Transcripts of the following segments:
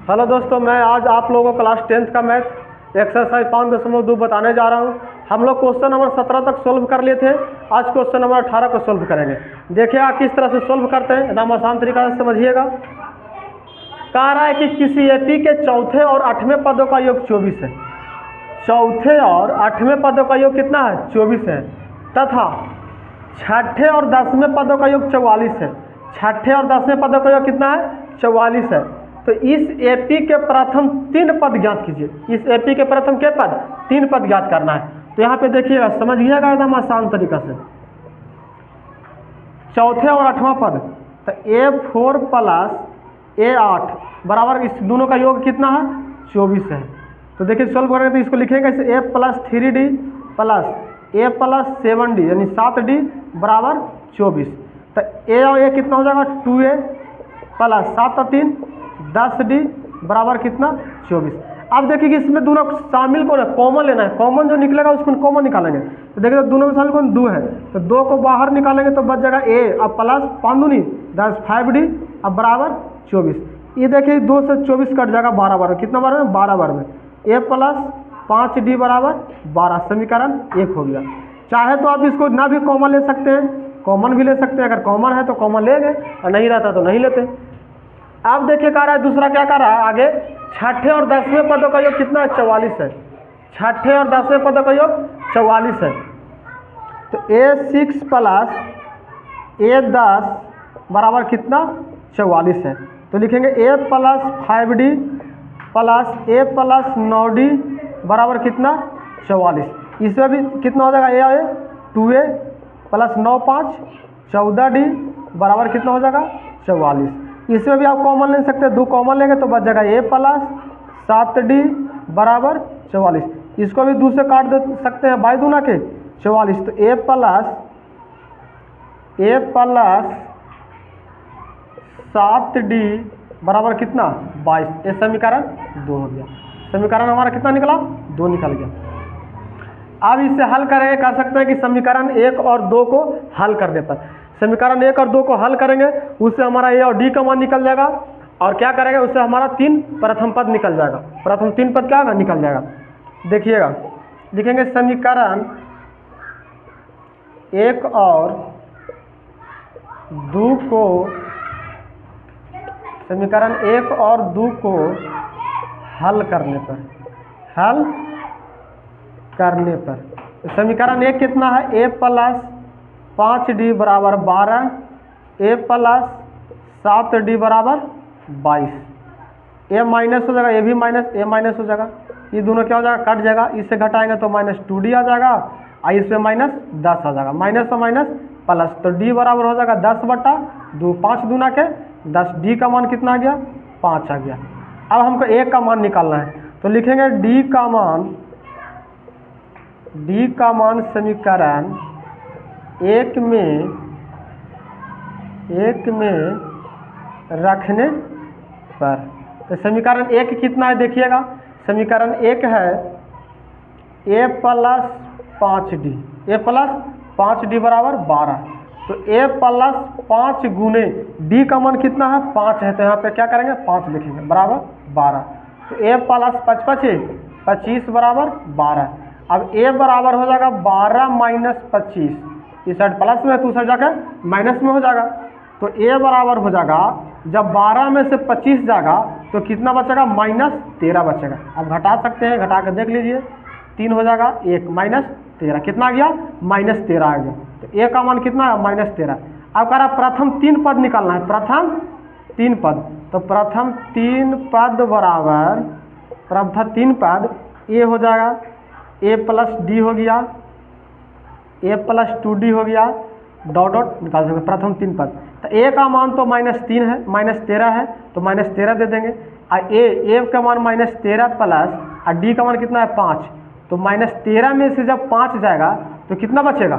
Hello दोस्तों, मैं आज आप लोगों को क्लास 10th का मैथ एक्सरसाइज 5.2 बताने जा रहा हूँ। हम लोग क्वेश्चन नंबर 17 तक सोल्व कर लिए थे। आज क्वेश्चन नंबर 18 को सोल्व करेंगे। देखिए आप किस तरह से सोल्व करते हैं, एकदम आसान तरीका से समझिएगा। कह रहा है कि किसी एपी के चौथे और 8वें पदों का योग 24 है। चौथे और 8वें पदों का योग कितना है? 24 है। तथा छठे और 10वें पदों का योग 44 है। छठे और 10वें पदों का योग कितना है? 44 है। तो इस एपी के प्रथम 3 पद ज्ञात कीजिए। इस एपी के प्रथम के पद? 3 पद ज्ञात करना है। तो यहाँ पे देखिएगा, समझिएगा एकदम आसान तरीका से। चौथे और 8वां पद, तो A4 प्लस A8 बराबर इस दोनों का योग कितना है? 24 है। तो देखिए सोल्व करेंगे तो इसको लिखेंगे इसे A plus 3D plus A plus 7D यानी 7D बराबर 24। तो A और A कितना हो जाएगा? 2A प्लस 7 और 3 10D बराबर कितना? 24। अब देखिए कि इसमें दोनों शामिल को कॉमन लेना है। कॉमन जो निकलेगा उसको कॉमन निकालेंगे। तो देखिए तो दोनों में शामिल कौन? 2 है। तो 2 को बाहर निकालेंगे तो बच जाएगा A अब प्लस 5 दूनी 10 5D अब बराबर 24। ये देखिए 2 से 24 कट जाएगा 12 बार में। कितना बार में? 12 बार में। A प्लस 5D बराबर 12। समीकरण 1 हो गया। चाहे तो आप इसको ना भी कॉमन ले सकते हैं, कॉमन भी ले सकते हैं। अगर कॉमन है तो कॉमन लेंगे और नहीं रहता तो नहीं लेते। अब देखिए कह रहा है दूसरा क्या कर रहा है आगे, छठे और 10वें पदों का योग कितना है? 44 है। छठे और 10वें पदों का योग 44 है। तो A6 प्लस A10 बराबर कितना? 44 है। तो लिखेंगे A plus 5D plus A plus 9D बराबर कितना? 44। इसमें भी कितना हो जाएगा? A 2A प्लस 9 5 14D बराबर कितना हो जाएगा? 44। इसमें भी आप कॉमन ले सकते हैं, 2 कॉमन लेंगे तो बच जाएगा A प्लस 7D बराबर 44। इसको भी 2 से काट दे सकते हैं बाई दूना के 44। तो A प्लस 7D बराबर कितना? 22। ये समीकरण 2 हो गया। समीकरण हमारा कितना निकला? 2 निकल गया। अब इसे हल करेंगे, कह सकते हैं कि समीकरण 1 और 2 को हल करने पर, समीकरण 1 और 2 को हल करेंगे उससे हमारा A और D का मान निकल जाएगा। और क्या करेंगे, उससे हमारा 3 प्रथम पद निकल जाएगा। प्रथम 3 पद क्या होगा? निकल जाएगा। देखिएगा, लिखेंगे समीकरण 1 और 2 को, समीकरण 1 और 2 को हल करने पर, हल करने पर समीकरण 1 कितना है? A प्लस 5D बराबर 12, A प्लस 7D बराबर 22। A माइनस हो जाएगा, A भी माइनस, A माइनस हो जाएगा। ये दोनों क्या हो जाएगा? कट जाएगा। इससे घटाएंगे तो माइनस 2D आ जाएगा और इससे माइनस 10 आ जाएगा। माइनस और माइनस प्लस, तो D बराबर हो जाएगा 10/2। 5 दूना के 10। D का मान कितना आ गया? 5 आ गया। अब हमको A का मान निकालना है तो लिखेंगे D का मान समीकरण 1 में रखने पर। तो समीकरण 1 कितना है देखिएगा, समीकरण 1 है A plus 5D, A plus 5D बराबर 12। तो A प्लस 5 गुने D का मान कितना है? 5 है। तो यहाँ पे क्या करेंगे? 5 लिखेंगे बराबर 12। तो A प्लस 5 25 बराबर 12। अब A बराबर हो जाएगा 12 माइनस 25। इस साइड प्लस में है तो उस साइड जाकर माइनस में हो जाएगा। तो A बराबर हो जाएगा, जब 12 में से 25 जाएगा तो कितना बचेगा? माइनस 13 बचेगा। अब घटा सकते हैं, घटा कर देख लीजिए। 3 हो जाएगा, 1 माइनस 13 कितना आ गया? माइनस 13 आ गया। तो A का मान कितना है? माइनस 13। अब कह रहा है प्रथम 3 पद निकालना है। प्रथम 3 पद, तो प्रथम 3 पद बराबर, प्रथम 3 पद A हो जाएगा, A प्लस D हो गया, A प्लस 2D हो गया, डॉट डॉट निकाल सकते प्रथम 3 पद। तो A का मान तो -3 है, -13 है तो -13 दे देंगे। और A का मान -13 प्लस और D का मान कितना है? 5। तो -13 में से जब 5 जाएगा तो कितना बचेगा?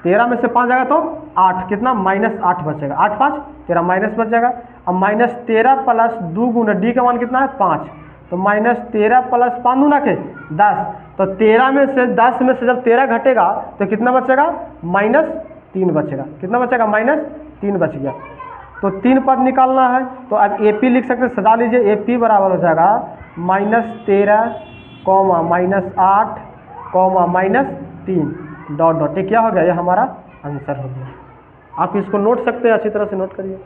13 में से 5 जाएगा तो 8, कितना? -8 बचेगा। 8 5 13 माइनस बच जाएगा। अब -13 प्लस 2 गुना D का मान कितना है? 5। तो -13 प्लस 5 दूना के 10। तो 13 में से 10 में से जब 13 घटेगा तो कितना बचेगा? -3 बचेगा। कितना बचेगा? -3 बच गया। तो 3 पद निकालना है, तो अब AP लिख सकते हैं, सजा लीजिए। AP बराबर हो जाएगा -13, -8, -3 डॉट डॉट। ये क्या हो गया? ये हमारा आंसर हो गया। आप इसको नोट सकते हैं, अच्छी तरह से नोट करिए।